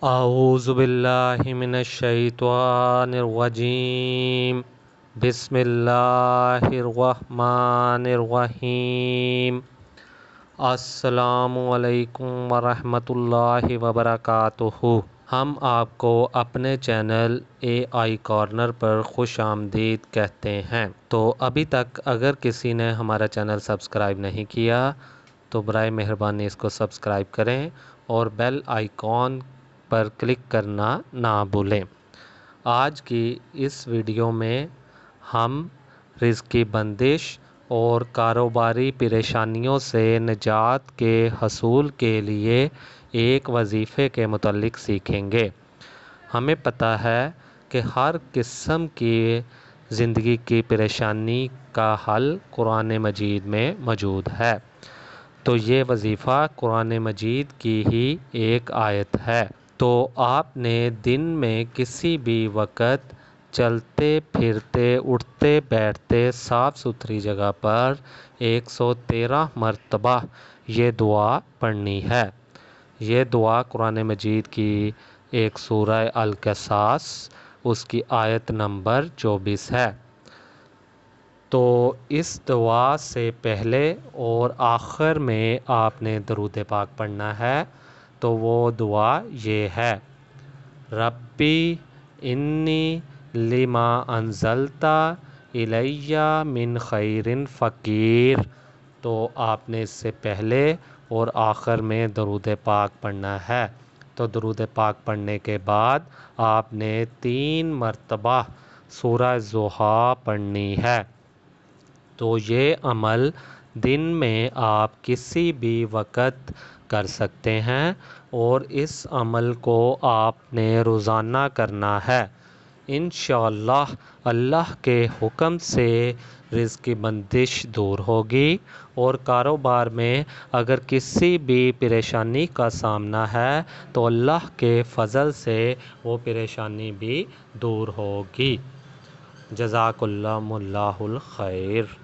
اعوذ باللہ من الشیطان الرجیم بسم اللہ الرحمن الرحیم السلام علیکم ورحمۃ اللہ وبرکاتہ۔ ہم آپ کو اپنے چینل اے آئی کارنر پر خوش آمدید کہتے ہیں۔ تو ابھی تک اگر کسی نے ہمارا چینل سبسکرائب نہیں کیا تو برائے مہربانی اس کو سبسکرائب کریں اور بیل آئیکن پر کلک کرنا نہ بھولیں۔ آج کی اس ویڈیو میں ہم رزق کی بندش اور کاروباری پریشانیوں سے نجات کے حصول کے لیے ایک وظیفے کے متعلق سیکھیں گے۔ ہمیں پتہ ہے کہ ہر قسم کی زندگی کی پریشانی کا حل قرآن مجید میں موجود ہے، تو یہ وظیفہ قرآن مجید کی ہی ایک آیت ہے۔ تو آپ نے دن میں کسی بھی وقت چلتے پھرتے اٹھتے بیٹھتے صاف ستھری جگہ پر 113 مرتبہ یہ دعا پڑھنی ہے۔ یہ دعا قرآن مجید کی ایک سورہ القصص اس کی آیت نمبر 24 ہے۔ تو اس دعا سے پہلے اور آخر میں آپ نے درود پاک پڑھنا ہے۔ تو وہ دعا یہ ہے: ربی انی لما انزلت الی من خیر فقیر۔ تو آپ نے اس سے پہلے اور آخر میں درود پاک پڑھنا ہے۔ تو درود پاک پڑھنے کے بعد آپ نے 3 مرتبہ سورہ ضحیٰ پڑھنی ہے۔ تو یہ عمل دن میں آپ کسی بھی وقت کر سکتے ہیں اور اس عمل کو آپ نے روزانہ کرنا ہے۔ انشاءاللہ اللہ کے حکم سے رزق کی بندش دور ہوگی اور کاروبار میں اگر کسی بھی پریشانی کا سامنا ہے تو اللہ کے فضل سے وہ پریشانی بھی دور ہوگی۔ جزاک اللہ الخیر۔